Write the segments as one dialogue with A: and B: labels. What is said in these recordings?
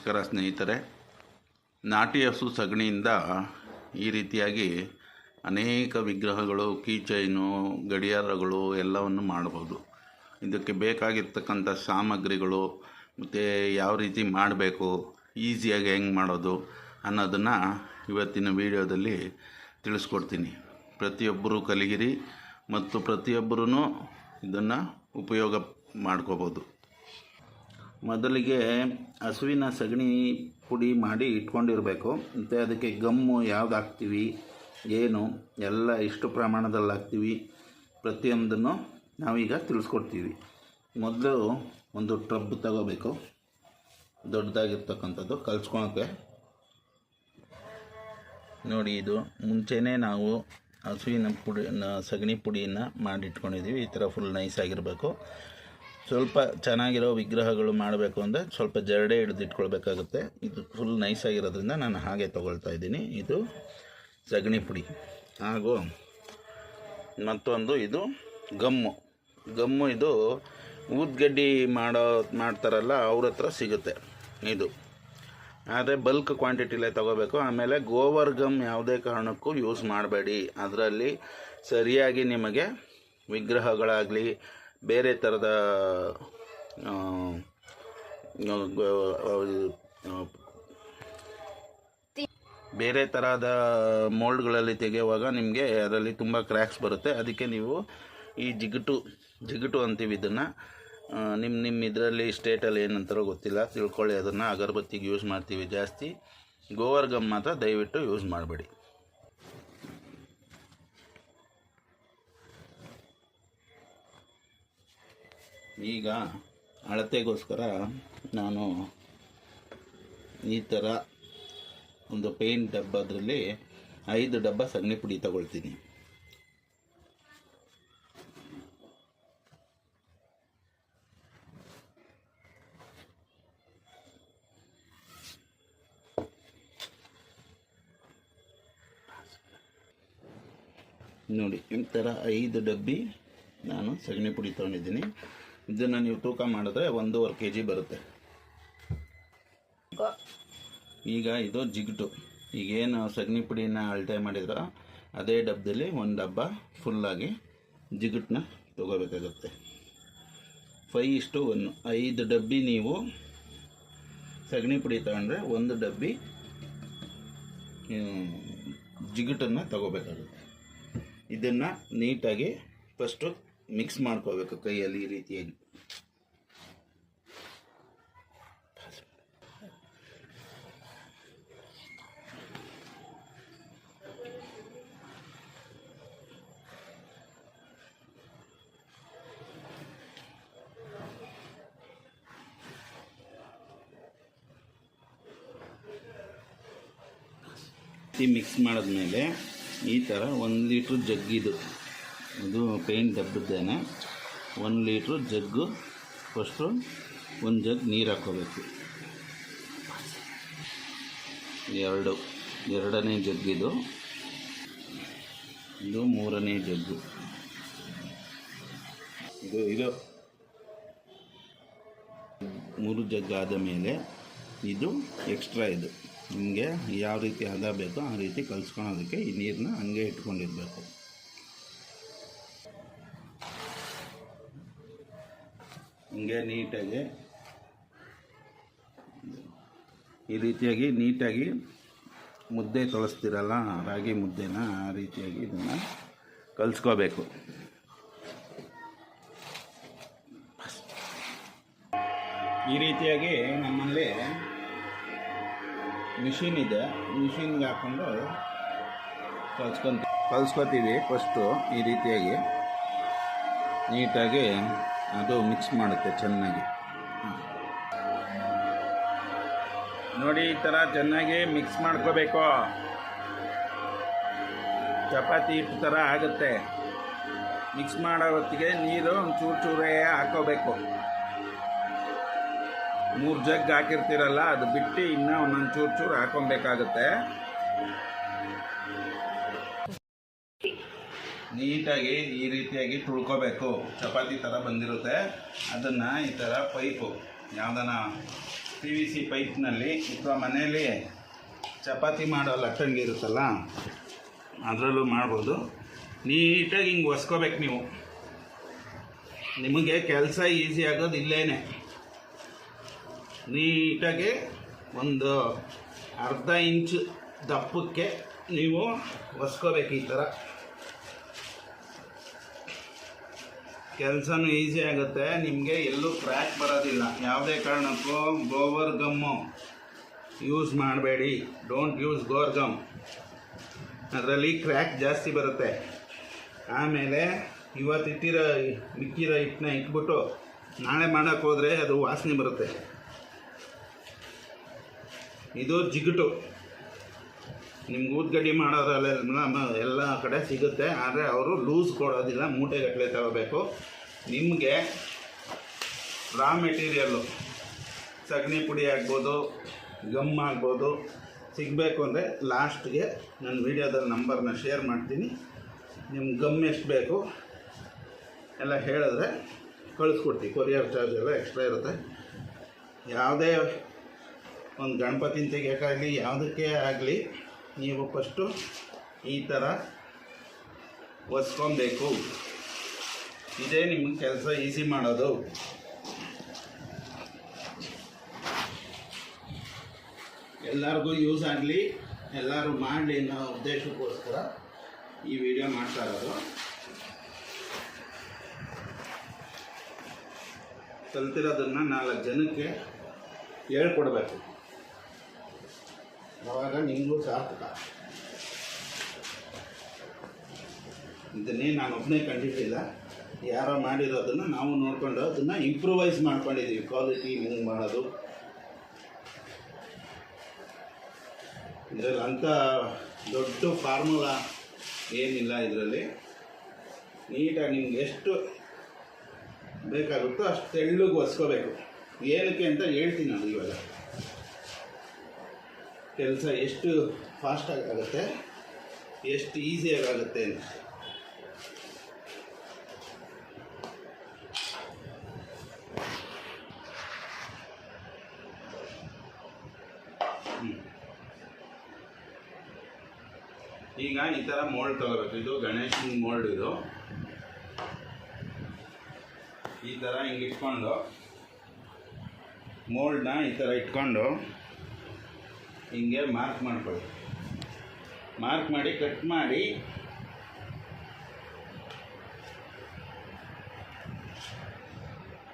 A: ನಮಸ್ಕಾರ ಸ್ನೇಹಿತರೆ. ನಾಟಿ ಹಸು ಸಗಣಿಯಿಂದ ಈ ರೀತಿಯಾಗಿ ಅನೇಕ ವಿಗ್ರಹಗಳು, ಕೀಚೈನು, ಗಡಿಯಾರಗಳು ಎಲ್ಲವನ್ನು ಮಾಡಬಹುದು. ಇದಕ್ಕೆ ಬೇಕಾಗಿರ್ತಕ್ಕಂಥ ಸಾಮಗ್ರಿಗಳು ಮತ್ತು ಯಾವ ರೀತಿ ಮಾಡಬೇಕು, ಈಸಿಯಾಗಿ ಹೆಂಗೆ ಮಾಡೋದು ಅನ್ನೋದನ್ನು ಇವತ್ತಿನ ವಿಡಿಯೋದಲ್ಲಿ ತಿಳಿಸ್ಕೊಡ್ತೀನಿ. ಪ್ರತಿಯೊಬ್ಬರೂ ಕಲಿಯಿರಿ ಮತ್ತು ಪ್ರತಿಯೊಬ್ಬರೂ ಇದನ್ನು ಉಪಯೋಗ ಮಾಡ್ಕೋಬೋದು. ಮೊದಲಿಗೆ ಹಸುವಿನ ಸಗಣಿ ಪುಡಿ ಮಾಡಿ ಇಟ್ಕೊಂಡಿರಬೇಕು. ಮತ್ತು ಅದಕ್ಕೆ ಗಮ್ಮು ಯಾವ್ದು ಹಾಕ್ತೀವಿ, ಏನು ಎಲ್ಲ ಎಷ್ಟು ಪ್ರಮಾಣದಲ್ಲಿ ಹಾಕ್ತೀವಿ ಪ್ರತಿಯೊಂದನ್ನು ನಾವೀಗ ತಿಳಿಸ್ಕೊಡ್ತೀವಿ. ಮೊದಲು ಒಂದು ಟ್ರಬ್ ತಗೋಬೇಕು, ದೊಡ್ಡದಾಗಿರ್ತಕ್ಕಂಥದ್ದು ಕಲಿಸ್ಕೊಳಕ್ಕೆ. ನೋಡಿ, ಇದು ಮುಂಚೆನೇ ನಾವು ಹಸುವಿನ ಸಗಣಿ ಪುಡಿಯನ್ನು ಮಾಡಿಟ್ಕೊಂಡಿದ್ದೀವಿ. ಈ ಥರ ಫುಲ್ ನೈಸ್ ಆಗಿರಬೇಕು. ಸ್ವಲ್ಪ ಚೆನ್ನಾಗಿರೋ ವಿಗ್ರಹಗಳು ಮಾಡಬೇಕು ಅಂದರೆ ಸ್ವಲ್ಪ ಜರಡೆ ಹಿಡಿದಿಟ್ಕೊಳ್ಬೇಕಾಗುತ್ತೆ. ಇದು ಫುಲ್ ನೈಸ್ ಆಗಿರೋದ್ರಿಂದ ನಾನು ಹಾಗೆ ತೊಗೊಳ್ತಾ ಇದ್ದೀನಿ. ಇದು ಸಗಣಿ ಪುಡಿ. ಹಾಗೂ ಮತ್ತೊಂದು ಇದು ಗಮ್ಮು ಇದು ಊದ್ಗಡ್ಡಿ ಮಾಡ್ತಾರಲ್ಲ ಅವ್ರ ಹತ್ರ ಸಿಗುತ್ತೆ ಇದು. ಆದರೆ ಬಲ್ಕ್ ಕ್ವಾಂಟಿಟಿಲೇ ತೊಗೋಬೇಕು. ಆಮೇಲೆ ಗೋವರ್ ಗಮ್ ಯಾವುದೇ ಕಾರಣಕ್ಕೂ ಯೂಸ್ ಮಾಡಬೇಡಿ. ಅದರಲ್ಲಿ ಸರಿಯಾಗಿ ನಿಮಗೆ ವಿಗ್ರಹಗಳಾಗಲಿ ಬೇರೆ ಥರದ ಮೋಲ್ಡ್ಗಳಲ್ಲಿ ತೆಗೆಯುವಾಗ ನಿಮಗೆ ಅದರಲ್ಲಿ ತುಂಬ ಕ್ರ್ಯಾಕ್ಸ್ ಬರುತ್ತೆ. ಅದಕ್ಕೆ ನೀವು ಈ ಜಿಗುಟು ಅಂತೀವಿ ಇದನ್ನು. ನಿಮ್ಮ ಇದರಲ್ಲಿ ಸ್ಟೇಟಲ್ಲಿ ಏನಂತಾರೋ ಗೊತ್ತಿಲ್ಲ, ತಿಳ್ಕೊಳ್ಳಿ. ಅದನ್ನು ಅಗರಬತ್ತಿಗೆ ಯೂಸ್ ಮಾಡ್ತೀವಿ ಜಾಸ್ತಿ. ಗೋವರ್ ಗಮ್ ಮಾತ್ರ ದಯವಿಟ್ಟು ಯೂಸ್ ಮಾಡಬೇಡಿ. ಈಗ ಅಳತೆಗೋಸ್ಕರ ನಾನು ಈ ಥರ ಒಂದು ಪೇಂಟ್ ಡಬ್ಬದ್ರಲ್ಲಿ 5 ಡಬ್ಬ ಸಗಣಿ ಪುಡಿ ತಗೊಳ್ತೀನಿ. ನೋಡಿ, ಈ ಥರ 5 ಡಬ್ಬಿ ನಾನು ಸಗಣಿ ಪುಡಿ ತೊಗೊಂಡಿದ್ದೀನಿ. ಇದನ್ನು ನೀವು ತೂಕ ಮಾಡಿದ್ರೆ 1.5 kg ಬರುತ್ತೆ. ಈಗ ಇದು ಜಿಗುಟು. ಈಗೇನು ಸಗಣಿ ಪುಡಿನ ಅಳತೆ ಮಾಡಿದ್ರೆ ಅದೇ ಡಬ್ಬದಲ್ಲಿ 1 ಡಬ್ಬ ಫುಲ್ಲಾಗಿ ಜಿಗುಟನ್ನ ತೊಗೋಬೇಕಾಗುತ್ತೆ. 5:1. 5 ಡಬ್ಬಿ ನೀವು ಸಗಣಿ ಪುಡಿ ತಗೊಂಡ್ರೆ 1 ಡಬ್ಬಿ ಜಿಗುಟನ್ನು ತಗೋಬೇಕಾಗುತ್ತೆ. ಇದನ್ನು ನೀಟಾಗಿ ಫಸ್ಟು ಮಿಕ್ಸ್ ಮಾಡ್ಕೋಬೇಕು ಕೈಯಲ್ಲಿ ಈ ರೀತಿಯಾಗಿ. ಮಿಕ್ಸ್ ಮಾಡಿದ್ಮೇಲೆ ಈ ಥರ 1 ಲೀಟ್ರ್ ಜಗ್ಗಿದು, ಇದು ಪೇಂಟ್ ಡಬ್ಬದ್ದೇನೆ. 1 ಲೀಟ್ರ್ ಜಗ್ಗು. ಫಸ್ಟು 1 ಜಗ್ ನೀರು ಹಾಕ್ಕೋಬೇಕು. ಎರಡನೇ ಜಗ್ಗಿದು. ಇದು 3ನೇ ಜಗ್ಗು. ಇದು 3 ಜಗ್ ಆದ ಮೇಲೆ ಇದು ಎಕ್ಸ್ಟ್ರಾ. ಇದು ನಿಮಗೆ ಯಾವ ರೀತಿ ಹದ ಬೇಕೋ ಆ ರೀತಿ ಕಲಿಸ್ಕೊಳೋದಕ್ಕೆ ಈ ನೀರನ್ನ ಹಂಗೆ ಇಟ್ಕೊಂಡಿರಬೇಕು. ಹಿಂಗೆ ನೀಟಾಗಿ ಈ ರೀತಿಯಾಗಿ ನೀಟಾಗಿ ಮುದ್ದೆ ತೊಳಸ್ತಿರಲ್ಲ, ರಾಗಿ ಮುದ್ದೆನ, ಆ ರೀತಿಯಾಗಿ ಇದನ್ನು ಕಲಿಸ್ಕೋಬೇಕು. ಈ ರೀತಿಯಾಗಿ ನಮ್ಮಲ್ಲಿ ಮಿಷಿನ್ ಇದೆ. ಮಿಷಿನ್ಗೆ ಹಾಕ್ಕೊಂಡು ಕಲಿಸ್ಕೊತೀವಿ. ಫಸ್ಟು ಈ ರೀತಿಯಾಗಿ ನೀಟಾಗಿ ಅದು ಮಿಕ್ಸ್ ಮಾಡುತ್ತೆ ಚೆನ್ನಾಗಿ. ನೋಡಿ, ಈ ಥರ ಚೆನ್ನಾಗಿ ಮಿಕ್ಸ್ ಮಾಡ್ಕೋಬೇಕು. ಚಪಾತಿ ಹಿಟ್ಟು ಥರ ಆಗುತ್ತೆ. ಮಿಕ್ಸ್ ಮಾಡೋ ಹೊತ್ತಿಗೆ ನೀರು ಒಂದು ಚೂರೇ ಹಾಕೋಬೇಕು. 3 ಜಗ್ ಹಾಕಿರ್ತೀರಲ್ಲ, ಅದು ಬಿಟ್ಟು ಇನ್ನೂ ಒಂದೊಂದು ಚೂರು ಹಾಕೊಬೇಕಾಗುತ್ತೆ. ನೀಟಾಗಿ ಈ ರೀತಿಯಾಗಿ ತುಳ್ಕೋಬೇಕು. ಚಪಾತಿ ಥರ ಬಂದಿರುತ್ತೆ. ಅದನ್ನು ಈ ಥರ ಪೈಪು ಯಾವುದನ್ನ PVC ಪೈಪ್ನಲ್ಲಿ ಅಥವಾ ಮನೆಯಲ್ಲಿ ಚಪಾತಿ ಮಾಡೋ ಲಟ್ಟಂಗಿ ಇರುತ್ತಲ್ಲ ಅದರಲ್ಲೂ ಮಾಡ್ಬೋದು. ನೀಟಾಗಿ ಹಿಂಗೆ ಒಸ್ಕೋಬೇಕು ನೀವು. ನಿಮಗೆ ಕೆಲಸ ಈಸಿ ಆಗೋದು ಇಲ್ಲೇನೆ. ನೀಟಾಗಿ ಒಂದು ಅರ್ಧ ಇಂಚು ದಪ್ಪಕ್ಕೆ ನೀವು ಒಸ್ಕೋಬೇಕು. ಈ ಥರ ಕೆಲಸನೂ ಈಸಿ ಆಗುತ್ತೆ, ನಿಮಗೆ ಎಲ್ಲೂ ಕ್ರ್ಯಾಕ್ ಬರೋದಿಲ್ಲ. ಯಾವುದೇ ಕಾರಣಕ್ಕೂ ಗೋವರ್ ಗಮ್ಮು ಯೂಸ್ ಮಾಡಬೇಡಿ. ಡೋಂಟ್ ಯೂಸ್ ಗೋವರ್ ಗಮ್, ಅದರಲ್ಲಿ ಕ್ರ್ಯಾಕ್ ಜಾಸ್ತಿ ಬರುತ್ತೆ. ಆಮೇಲೆ ಇವತ್ತಿಟ್ಟಿರೋ ಮಿಕ್ಕಿರೋ ಹಿಟ್ಟನ್ನ ಇಟ್ಬಿಟ್ಟು ನಾಳೆ ಮಾಡೋಕ್ಕೆ ಹೋದರೆ ಅದು ವಾಸನೆ ಬರುತ್ತೆ. ಇದು ಜಿಗುಟು. ನಿಮ್ಗೆ ಊದ್ಗಡ್ಡಿ ಮಾಡೋದ್ರಲ್ಲೆಲ್ಲ ಎಲ್ಲ ಕಡೆ ಸಿಗುತ್ತೆ, ಆದರೆ ಅವರು ಲೂಸ್ ಕೊಡೋದಿಲ್ಲ, ಮೂಟೆಗಟ್ಟಲೆ ತಗೋಬೇಕು. ನಿಮಗೆ ರಾ ಮೆಟೀರಿಯಲ್ಲು ಸಗಣಿ ಪುಡಿ ಆಗ್ಬೋದು, ಗಮ್ ಆಗ್ಬೋದು ಸಿಗಬೇಕು ಅಂದರೆ ಲಾಸ್ಟ್ಗೆ ನನ್ನ ವೀಡಿಯೋದಲ್ಲಿ ನಂಬರ್ನ ಶೇರ್ ಮಾಡ್ತೀನಿ. ನಿಮ್ಗೆ ಗಮ್ ಎಷ್ಟು ಬೇಕು ಎಲ್ಲ ಹೇಳಿದ್ರೆ ಕಳಿಸ್ಕೊಡ್ತೀವಿ. ಕೊರಿಯರ್ ಚಾರ್ಜ್ ಎಲ್ಲ ಎಕ್ಸ್ಟ್ರಾ ಇರುತ್ತೆ. ಯಾವುದೇ ಒಂದು ಗಣಪತಿನ ತೆಗಿಯೋಕ್ಕಾಗಲಿ ಯಾವುದಕ್ಕೆ ಆಗಲಿ ನೀವು ಫಸ್ಟು ಈ ಥರ ಒಸ್ಕೊಬೇಕು. ಇದೇ ನಿಮಗೆ ಕೆಲಸ ಈಸಿ ಮಾಡೋದು. ಎಲ್ಲರಿಗೂ ಯೂಸ್ ಆಗಲಿ, ಎಲ್ಲರೂ ಮಾಡಲಿ ಅನ್ನೋ ಉದ್ದೇಶಕ್ಕೋಸ್ಕರ ಈ ವಿಡಿಯೋ ಮಾಡ್ತಾ ಇರೋದು. ಕಲ್ತಿರೋದನ್ನು 4 ಜನಕ್ಕೆ ಹೇಳ್ಕೊಡ್ಬೇಕು, ಆವಾಗ ನಿಮಗೂ ಸಾರ್ಥಕ. ಇದನ್ನೇ ನಾನು ಒಬ್ಬನೇ ಕಂಡಿದ್ದಿಲ್ಲ, ಯಾರೋ ಮಾಡಿರೋದನ್ನು ನಾವು ನೋಡಿಕೊಂಡು ಅದನ್ನು ಇಂಪ್ರೂವೈಸ್ ಮಾಡ್ಕೊಂಡಿದ್ದೀವಿ. ಕ್ವಾಲಿಟಿ ಹಿಂಗೆ ಮಾಡೋದು, ಇದರಲ್ಲಿ ಅಂಥ ದೊಡ್ಡ ಫಾರ್ಮುಲಾ ಏನಿಲ್ಲ. ಇದರಲ್ಲಿ ನೀಟಾಗಿ ನಿಮ್ಗೆ ಎಷ್ಟು ಬೇಕಾಗುತ್ತೋ ಅಷ್ಟು ತೆಳ್ಳಗೆ ಒಸ್ಕೋಬೇಕು. ಏನಕ್ಕೆ ಅಂತ ಹೇಳ್ತೀನಿ ನಾನು. ಇವಾಗ ಕೆಲಸ ಎಷ್ಟು ಫಾಸ್ಟಾಗಿ ಆಗುತ್ತೆ, ಎಷ್ಟು ಈಸಿಯಾಗಿ ಆಗುತ್ತೆ ಅಂತ. ಈಗ ಈ ಥರ ಮೋಲ್ಡ್ ತಗೋಬೇಕು. ಇದು ಗಣೇಶನ ಮೋಲ್ಡ್. ಇದು ಈ ಥರ ಹಿಂಗೆ ಇಟ್ಕೊಂಡು ಮೋಲ್ಡ್ನ ಈ ಥರ ಇಟ್ಕೊಂಡು ಹಿಂಗೆ ಮಾರ್ಕ್ ಮಾಡ್ಕೊಳ್ಳಿ. ಮಾರ್ಕ್ ಮಾಡಿ ಕಟ್ ಮಾಡಿ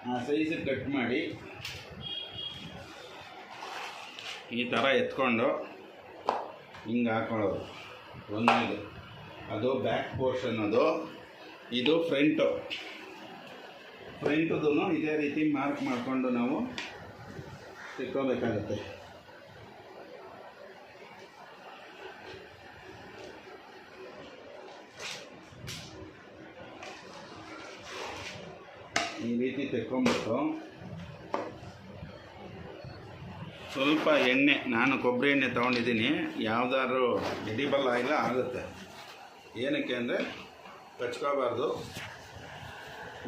A: ಆ ಸೈಜಿಗೆ ಕಟ್ ಮಾಡಿ ಈ ಥರ ಎತ್ಕೊಂಡು ಹಿಂಗೆ ಹಾಕೊಳ್ಳೋದು. ಒಂದಿದು ಅದು ಬ್ಯಾಕ್ ಪೋರ್ಷನ್, ಅದು ಇದು ಫ್ರಂಟುದು ಇದೇ ರೀತಿ ಮಾರ್ಕ್ ಮಾಡಿಕೊಂಡು ನಾವು ತಿಕ್ಕೋಬೇಕಾಗುತ್ತೆ. ಈ ರೀತಿ ತೆಕ್ಕೊಂಬಿಟ್ಟು ಸ್ವಲ್ಪ ಎಣ್ಣೆ, ನಾನು ಕೊಬ್ಬರಿ ಎಣ್ಣೆ ತೊಗೊಂಡಿದ್ದೀನಿ, ಯಾವುದಾದ್ರೂ ಎಡಿಬಲ್ ಆಯಿಲ್ ಆಗುತ್ತೆ. ಏನಕ್ಕೆ ಅಂದರೆ ಕಚ್ಕೋಬಾರ್ದು,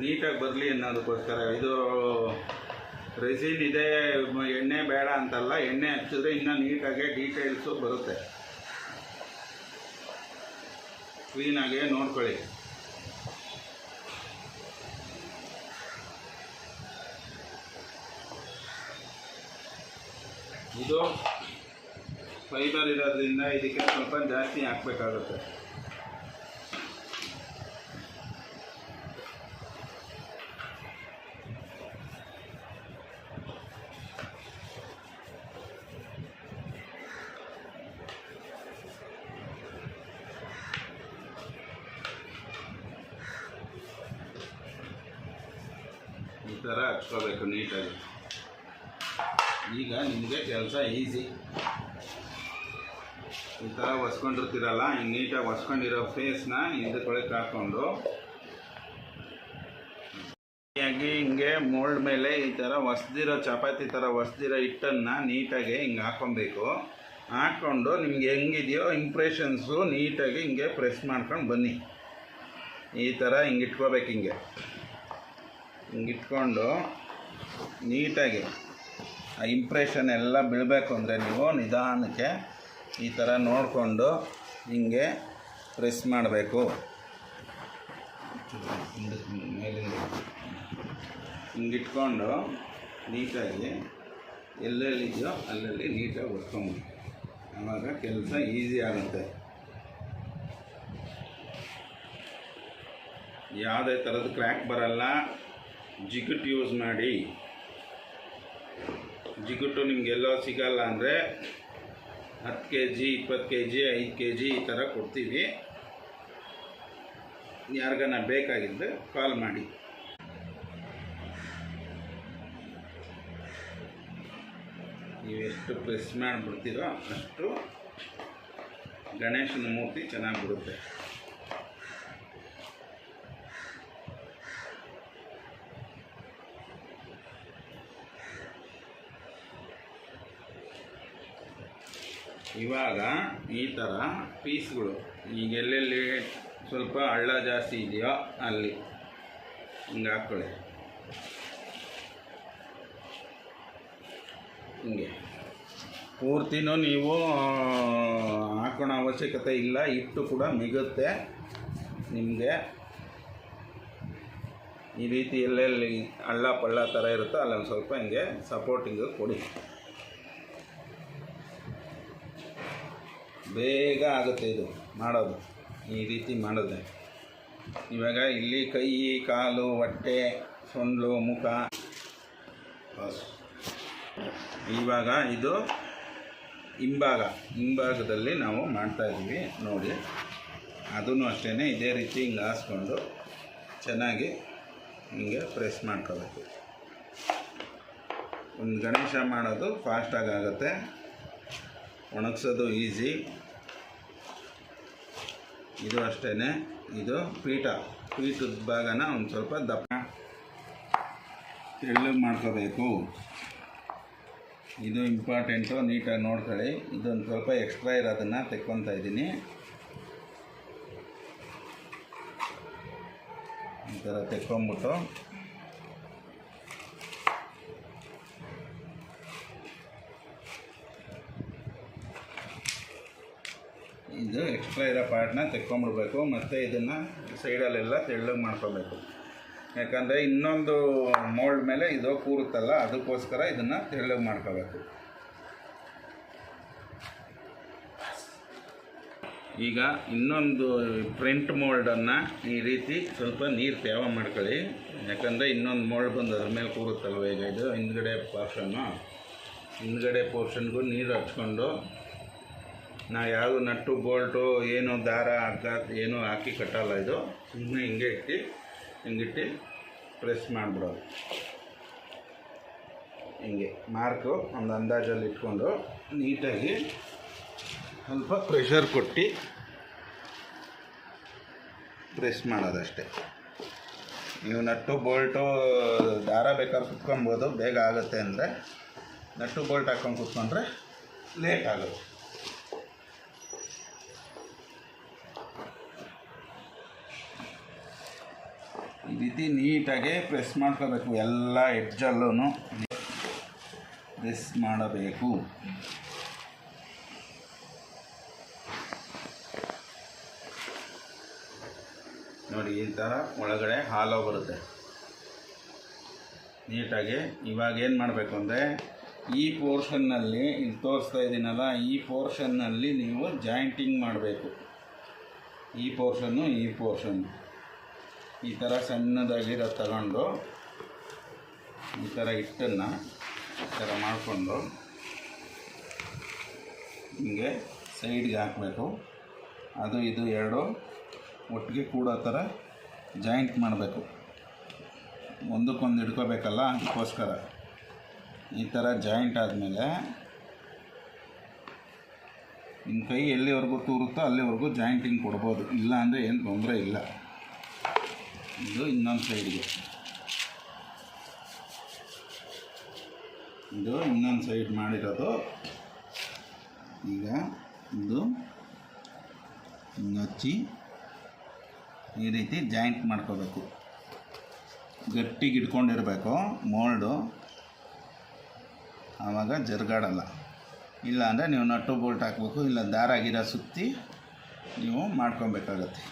A: ನೀಟಾಗಿ ಬರಲಿ ಅನ್ನೋದಕ್ಕೋಸ್ಕರ. ಇದು ರೆಸಿನ್ ಇದೆ, ಎಣ್ಣೆ ಬೇಡ ಅಂತಲ್ಲ. ಎಣ್ಣೆ ಹಚ್ಚಿದ್ರೆ ಇನ್ನೂ ನೀಟಾಗೆ ಡೀಟೇಲ್ಸು ಬರುತ್ತೆ. ಕ್ಲೀನಾಗೆ ನೋಡ್ಕೊಳ್ಳಿ. ಇದು ಫೈಬರ್ ಇರೋದ್ರಿಂದ ಇದಕ್ಕೆ ಸ್ವಲ್ಪ ಜಾಸ್ತಿ ಹಾಕಬೇಕಾಗುತ್ತೆ. ಈ ಥರ ಹಚ್ಕೋಬೇಕು ನೀಟಾಗಿ. ಈಗ ನಿಮಗೆ ಕೆಲಸ ಈಸಿ. ಈ ಥರ ಒಸ್ಕೊಂಡಿರ್ತೀರಲ್ಲ, ಹಿಂಗೆ ನೀಟಾಗಿ ಒಸ್ಕೊಂಡಿರೋ ಫೇಸ್ನ ಇದಕ್ಕೊಳಕ್ಕೆ ಹಾಕ್ಕೊಂಡು ಹಿಂಗೆ ಮೋಲ್ಡ್ ಮೇಲೆ ಈ ಥರ ಒಸ್ದಿರೋ ಚಪಾತಿ ಥರ ಒಸ್ದಿರೋ ಹಿಟ್ಟನ್ನು ನೀಟಾಗಿ ಹಿಂಗೆ ಹಾಕ್ಕೊಬೇಕು. ಹಾಕ್ಕೊಂಡು ನಿಮ್ಗೆ ಹೆಂಗಿದೆಯೋ ಇಂಪ್ರೆಷನ್ಸು ನೀಟಾಗಿ ಹಿಂಗೆ ಪ್ರೆಸ್ ಮಾಡ್ಕೊಂಡು ಬನ್ನಿ. ಈ ಥರ ಹಿಂಗೆ ಇಟ್ಕೋಬೇಕು. ಹಿಂಗೆ ಇಟ್ಕೊಂಡು ನೀಟಾಗಿ ಆ ಇಂಪ್ರೆಷನ್ ಎಲ್ಲ ಬೀಳಬೇಕು ಅಂದರೆ ನೀವು ನಿಧಾನಕ್ಕೆ ಈ ಥರ ನೋಡಿಕೊಂಡು ಹಿಂಗೆ ಪ್ರೆಸ್ ಮಾಡಬೇಕು. ಮೇಲಿಂದ ಹಿಂಗಿಟ್ಕೊಂಡು ನೀಟಾಗಿ ಎಲ್ಲೆಲ್ಲಿದೆಯೋ ಅಲ್ಲಲ್ಲಿ ನೀಟಾಗಿ ಒತ್ಕೊಂಬಿಡಿ. ಆವಾಗ ಕೆಲಸ ಈಸಿ ಆಗುತ್ತೆ. ಯಾವುದೇ ಥರದ ಕ್ರ್ಯಾಕ್ ಬರಲ್ಲ. ಜಿಗುಟ್ಟು ಯೂಸ್ ಮಾಡಿ. ಜಿಗುಟ್ಟು ನಿಮಗೆಲ್ಲೋ ಸಿಗಲ್ಲ ಅಂದರೆ 10 kg 20 kg 5 kg ಈ ಥರ ಕೊಡ್ತೀವಿ. ಯಾರಿಗಾನ ಬೇಕಾಗಿದ್ದರೆ ಕಾಲ್ ಮಾಡಿ. ನೀವೆಷ್ಟು ಪ್ರೆಸ್ ಮಾಡಿಬಿಡ್ತೀರೋ ಅಷ್ಟು ಗಣೇಶನ ಮೂರ್ತಿ ಚೆನ್ನಾಗಿ ಬರುತ್ತೆ. ಇವಾಗ ಈ ಥರ ಪೀಸ್ಗಳು ಈಗ ಎಲ್ಲೆಲ್ಲಿ ಸ್ವಲ್ಪ ಹಳ್ಳ ಜಾಸ್ತಿ ಇದೆಯೋ ಅಲ್ಲಿ ಹಿಂಗೆ ಹಾಕ್ಕೊಳ್ಳಿ. ಹಿಂಗೆ ಪೂರ್ತಿನೂ ನೀವು ಹಾಕೋಣ ಅವಶ್ಯಕತೆ ಇಲ್ಲ. ಇಟ್ಟು ಕೂಡ ಮಿಗುತ್ತೆ ನಿಮಗೆ. ಈ ರೀತಿ ಎಲ್ಲೆಲ್ಲಿ ಹಳ್ಳ ಪಳ್ಳ ಥರ ಇರುತ್ತೋ ಅಲ್ಲೊಂದು ಸ್ವಲ್ಪ ಹಿಂಗೆ ಸಪೋರ್ಟಿಂಗು ಕೊಡಿ. ಬೇಗ ಆಗುತ್ತೆ ಇದು ಮಾಡೋದು. ಈ ರೀತಿ ಮಾಡಿದ್ರೆ ಇವಾಗ ಇಲ್ಲಿ ಕೈ ಕಾಲು ಹೊಟ್ಟೆ ಸೊಂಡ್ಲು ಮುಖ. ಇವಾಗ ಇದು ಹಿಂಭಾಗದಲ್ಲಿ ನಾವು ಮಾಡ್ತಾಯಿದ್ದೀವಿ ನೋಡಿ. ಅದೂ ಅಷ್ಟೇ ಇದೇ ರೀತಿ ಹಿಂಗೆ ಹಾಸ್ಕೊಂಡು ಚೆನ್ನಾಗಿ ಹಿಂಗೆ ಪ್ರೆಸ್ ಮಾಡ್ಕೋಬೇಕು. ಒಂದು ಗಣೇಶ ಮಾಡೋದು ಫಾಸ್ಟಾಗಿ ಆಗುತ್ತೆ, ಒಣಗಿಸೋದು ಈಸಿ. ಇದು ಅಷ್ಟೇ. ಇದು ಪೀಠದ ಭಾಗನ ಒಂದು ಸ್ವಲ್ಪ ದಪ್ಪ ತೆಳ್ಳಗೆ ಮಾಡ್ಕೋಬೇಕು. ಇದು ಇಂಪಾರ್ಟೆಂಟು, ನೀಟಾಗಿ ನೋಡ್ಕೊಳ್ಳಿ. ಇದೊಂದು ಸ್ವಲ್ಪ ಎಕ್ಸ್ಟ್ರಾ ಇರೋದನ್ನು ತೆಕ್ಕೊತಾ ಇದ್ದೀನಿ. ಈ ಥರ ತೆಕ್ಕೊಂಬಿಟ್ಟು ಇದು ಎಕ್ಸ್ಟ್ರಾ ಇರೋ ಪಾರ್ಟ್ನ ತೆಕ್ಕೊಂಬಿಡ್ಬೇಕು. ಮತ್ತು ಇದನ್ನು ಸೈಡಲ್ಲೆಲ್ಲ ತೆಳ್ಳಗೆ ಮಾಡ್ಕೋಬೇಕು. ಯಾಕಂದರೆ ಇನ್ನೊಂದು ಮೋಲ್ಡ್ ಮೇಲೆ ಇದು ಕೂರುತ್ತಲ್ಲ, ಅದಕ್ಕೋಸ್ಕರ ಇದನ್ನು ತೆಳ್ಳಗೆ ಮಾಡ್ಕೋಬೇಕು. ಈಗ ಇನ್ನೊಂದು ಫ್ರಂಟ್ ಮೋಲ್ಡನ್ನು ಈ ರೀತಿ ಸ್ವಲ್ಪ ನೀರು ತೇವ ಮಾಡ್ಕೊಳ್ಳಿ. ಯಾಕಂದರೆ ಇನ್ನೊಂದು ಮೋಲ್ಡ್ ಬಂದು ಅದ್ರ ಮೇಲೆ ಕೂರುತ್ತಲ್ವ. ಈಗ ಇದು ಹಿಂದ್ಗಡೆ ಪೋರ್ಷನ್ಗೂ ನೀರು ಹಚ್ಕೊಂಡು, ನಾವು ಯಾವುದು ನಟ್ಟು ಬೋಲ್ಟು ಏನು ದಾರ ಹಗ್ಗ ಏನೂ ಹಾಕಿ ಕಟ್ಟಲ್ಲ. ಇದು ಸುಮ್ಮನೆ ಹಿಂಗಿಟ್ಟು ಪ್ರೆಸ್ ಮಾಡಿಬಿಡೋದು. ಹಿಂಗೆ ಮಾರ್ಕು ಒಂದು ಅಂದಾಜಲ್ಲಿ ಇಟ್ಕೊಂಡು ನೀಟಾಗಿ ಸ್ವಲ್ಪ ಪ್ರೆಷರ್ ಕೊಟ್ಟು ಪ್ರೆಸ್ ಮಾಡೋದಷ್ಟೇ. ನೀವು ನಟ್ಟು ಬೋಲ್ಟು ದಾರ ಬೇಕಾದ್ರೆ ಕುತ್ಕೊಬೋದು, ಬೇಗ ಆಗುತ್ತೆ. ಅಂದರೆ ನಟ್ಟು ಬೋಲ್ಟ್ ಹಾಕ್ಕೊಂಡು ಕುತ್ಕೊಂಡ್ರೆ ಲೇಟ್ ಆಗುತ್ತೆ. ಈ ರೀತಿ ನೀಟಾಗಿ ಪ್ರೆಸ್ ಮಾಡ್ಕೋಬೇಕು. ಎಲ್ಲ ಎಡ್ಜಲ್ಲೂ ಪ್ರೆಸ್ ಮಾಡಬೇಕು. ನೋಡಿ ಈ ಥರ ಒಳಗಡೆ ಹಾಲೋ ಬರುತ್ತೆ ನೀಟಾಗಿ. ಇವಾಗ ಏನು ಮಾಡಬೇಕು ಅಂದರೆ ಈ ಪೋರ್ಷನ್ನಲ್ಲಿ ಇಲ್ಲಿ ತೋರಿಸ್ತಾ ಇದ್ದೀನಲ್ಲ, ಈ ಪೋರ್ಷನ್ನಲ್ಲಿ ನೀವು ಜಾಯಿಂಟಿಂಗ್ ಮಾಡಬೇಕು. ಈ ಪೋರ್ಷನ್ನು ಈ ಥರ ಸಣ್ಣದಾಗಿರೋ ತಗೊಂಡು ಈ ಥರ ಹಿಟ್ಟನ್ನು ಈ ಥರ ಮಾಡಿಕೊಂಡು ಹಿಂಗೆ ಸೈಡ್ಗೆ ಹಾಕಬೇಕು. ಅದು ಇದು ಎರಡು ಒಟ್ಟಿಗೆ ಕೂಡೋ ಥರ ಜಾಯಿಂಟ್ ಮಾಡಬೇಕು. ಒಂದಕ್ಕೊಂದು ಹಿಡ್ಕೋಬೇಕಲ್ಲ, ಅದಕ್ಕೋಸ್ಕರ ಈ ಥರ ಜಾಯಿಂಟ್ ಆದಮೇಲೆ ನಿಮ್ಮ ಕೈ ಎಲ್ಲಿವರೆಗೂ ತೂರುತ್ತೋ ಅಲ್ಲಿವರೆಗೂ ಜಾಯಿಂಟಿಂಗ್ ಕೊಡ್ಬೋದು. ಇಲ್ಲ ಅಂದರೆ ಏನು ತೊಂದರೆ ಇಲ್ಲ. ಇದು ಇನ್ನೊಂದು ಸೈಡ್ಗೆ, ಇದು ಇನ್ನೊಂದು ಸೈಡ್ ಮಾಡಿರೋದು. ಈಗ ಇದು ಹಚ್ಚಿ ಈ ರೀತಿ ಜಾಯಿಂಟ್ ಮಾಡ್ಕೋಬೇಕು. ಗಟ್ಟಿಗೆ ಇಟ್ಕೊಂಡಿರಬೇಕು ಮೋಲ್ಡು. ಆವಾಗ ಜರುಗಾಡಲ್ಲ. ಇಲ್ಲ ಅಂದರೆ ನೀವು ನಟ್ಟು ಬೋಲ್ಟ್ ಹಾಕಬೇಕು, ಇಲ್ಲ ದಾರ ಗಿರ ಸುತ್ತಿ ನೀವು ಮಾಡ್ಕೊಬೇಕಾಗತ್ತೆ.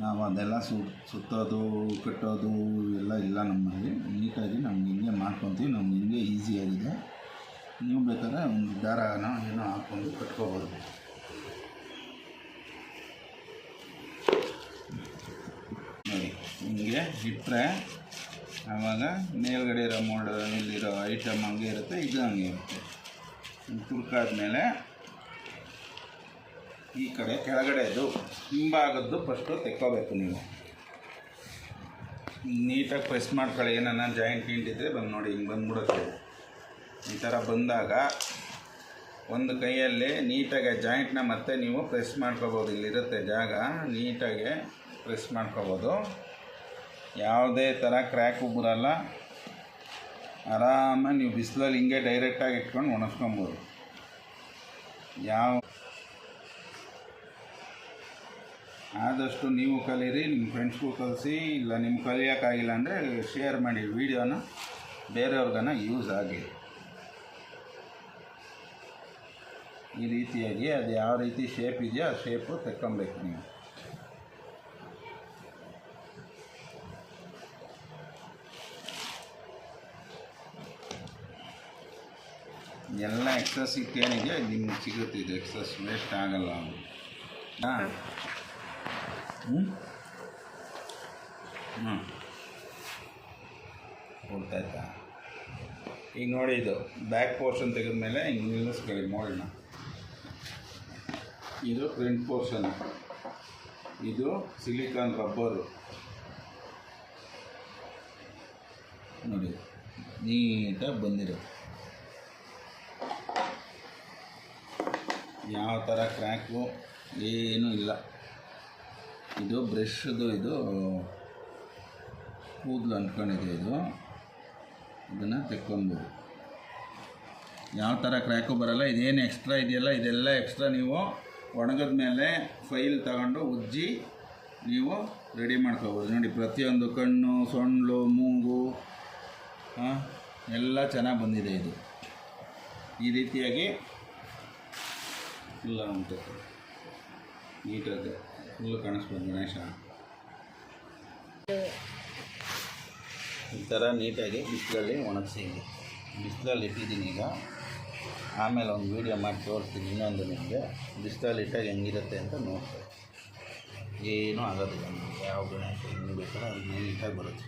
A: ನಾವು ಅದೆಲ್ಲ ಸುತ್ತೋದು ಕಟ್ಟೋದು ಎಲ್ಲ ಇಲ್ಲ ನಮ್ಮಲ್ಲಿ. ನೀಟಾಗಿ ನಮ್ಗೆ ಹಿಂಗೆ ಮಾಡ್ಕೊತೀವಿ, ನಮ್ಗೆ ಹಿಂಗೆ ಈಸಿಯಾಗಿದೆ. ನೀವು ಬೇಕಾದ್ರೆ ಒಂದು ದಾರನ ಏನೋ ಹಾಕ್ಕೊಂಡು ಕಟ್ಕೋಬೋದು. ನೋಡಿ ಹಿಂಗೆ ಇಟ್ಟರೆ ಆವಾಗ ಮೇಲ್ಗಡೆ ಇರೋ ಇಲ್ಲಿರೋ ಐಟಮ್ ಹಂಗೆ ಇರುತ್ತೆ, ಇದು ಹಂಗೆ ಇರುತ್ತೆ. ತುರ್ಕಾದ್ಮೇಲೆ ಈ ಕಡೆ ಕೆಳಗಡೆದು ಹಿಂಭಾಗದ್ದು ಫಸ್ಟು ತೆಕ್ಕೋಬೇಕು. ನೀವು ನೀಟಾಗಿ ಪ್ರೆಸ್ ಮಾಡ್ಕೊಳ್ಳಿ. ಏನನ್ನ ಜಾಯಿಂಟ್ ಇದ್ದರೆ ಬಂದು ನೋಡಿ, ಹಿಂಗೆ ಬಂದ್ಬಿಡುತ್ತೆ. ಈ ಥರ ಬಂದಾಗ ಒಂದು ಕೈಯಲ್ಲಿ ನೀಟಾಗಿ ಜಾಯಿಂಟ್ನ ಮತ್ತೆ ನೀವು ಪ್ರೆಸ್ ಮಾಡ್ಕೋಬೋದು. ಇಲ್ಲಿರುತ್ತೆ ಜಾಗ, ನೀಟಾಗಿ ಪ್ರೆಸ್ ಮಾಡ್ಕೋಬೋದು. ಯಾವುದೇ ಥರ ಕ್ರ್ಯಾಕು ಬರಲ್ಲ. ಆರಾಮಾಗಿ ನೀವು ಬಿಸಿಲಲ್ಲಿ ಹಿಂಗೆ ಡೈರೆಕ್ಟಾಗಿ ಇಟ್ಕೊಂಡು ಒಣಸ್ಕೊಬೋದು. ಆದಷ್ಟು ನೀವು ಕಲೀರಿ, ನಿಮ್ಮ ಫ್ರೆಂಡ್ಸ್ಗೂ ಕಲಿಸಿ. ಇಲ್ಲ ನಿಮ್ಮ ಕಲಿಯೋಕ್ಕಾಗಿಲ್ಲ ಅಂದರೆ ಶೇರ್ ಮಾಡಿ ವಿಡಿಯೋನ, ಬೇರೆಯವ್ರಿಗನ ಯೂಸ್ ಆಗಲಿ. ಈ ರೀತಿಯಾಗಿ ಅದು ಯಾವ ರೀತಿ ಶೇಪ್ ಇದೆಯೋ ಆ ಶೇಪು ತೆಕ್ಕೊಬೇಕು. ನೀವು ಎಲ್ಲ ಎಕ್ಸಸ್ ಏನಿದೆ ನಿಮ್ಗೆ ಸಿಗುತ್ತೆ. ಇದು ಎಕ್ಸಸ್ ವೇಸ್ಟ್ ಆಗಲ್ಲ. ಹಾಂ ಕೊಡ್ತಾಯ್ತಾ? ಈಗ ನೋಡಿ, ಇದು ಬ್ಯಾಕ್ ಪೋರ್ಷನ್ ತೆಗೆದ್ಮೇಲೆ ಹಿಂಗೆ ನಿಲ್ಲಿಸ್ಕೊಳ್ಳಿ ಮೋಲ್ಡ್ನ. ಇದು ಫ್ರಂಟ್ ಪೋರ್ಷನ್, ಇದು ಸಿಲಿಕಾನ್ ರಬ್ಬರು. ನೋಡಿ ನೀಟಾಗಿ ಬಂದಿರುತ್ತೆ. ಯಾವ ಥರ ಕ್ರ್ಯಾಕು ಏನೂ ಇಲ್ಲ. ಇದು ಬ್ರಷ್ದು, ಇದು ಕೂದಲು ಅಂಟ್ಕೊಂಡಿದೆ. ಇದನ್ನು ತೆಕ್ಕೊಬೋದು. ಯಾವ ಥರ ಕ್ರ್ಯಾಕು ಬರಲ್ಲ. ಇದೇನು ಎಕ್ಸ್ಟ್ರಾ ಇದೆಯಲ್ಲ, ಇದೆಲ್ಲ ಎಕ್ಸ್ಟ್ರಾ ನೀವು ಒಣಗಿದ ಮೇಲೆ ಫೈಲ್ ತಗೊಂಡು ಉಜ್ಜಿ ನೀವು ರೆಡಿ ಮಾಡ್ಕೋಬೋದು. ನೋಡಿ, ಪ್ರತಿಯೊಂದು ಕಣ್ಣು, ಸೊಂಡ್ಲು, ಮೂಗು ಎಲ್ಲ ಚೆನ್ನಾಗಿ ಬಂದಿದೆ. ಇದು ಈ ರೀತಿಯಾಗಿ ಫುಲ್ಲ ಅಂತ ನೀಟಾಗಿ ಫುಲ್ಲು ಕಾಣಿಸ್ಬೋದು. ಗಣೇಶ ಈ ಥರ ನೀಟಾಗಿ ಬಿಸಿಲಲ್ಲಿ ಒಣಗಿಸಿ, ಬಿಸಿಲಲ್ಲಿ ಇಟ್ಟಿದ್ದೀನಿ. ಈಗ ಆಮೇಲೆ ಒಂದು ವೀಡಿಯೋ ಮಾಡಿ ತೋರಿಸ್ತೀನಿ ಇನ್ನೊಂದು ನಿಮಗೆ. ಬಿಸಿಲಲ್ಲಿ ಇಟ್ಟಾಗ ಹೆಂಗಿರುತ್ತೆ ಅಂತ ನೋಡ್ತಾರೆ. ಏನೂ ಆಗೋದಿಲ್ಲ. ಯಾವ ಗಣೇಶ ಹೆಂಗೆ ಬೇಕಾದ್ರೆ ಅದು ನೀಟಾಗಿ ಬರುತ್ತೆ.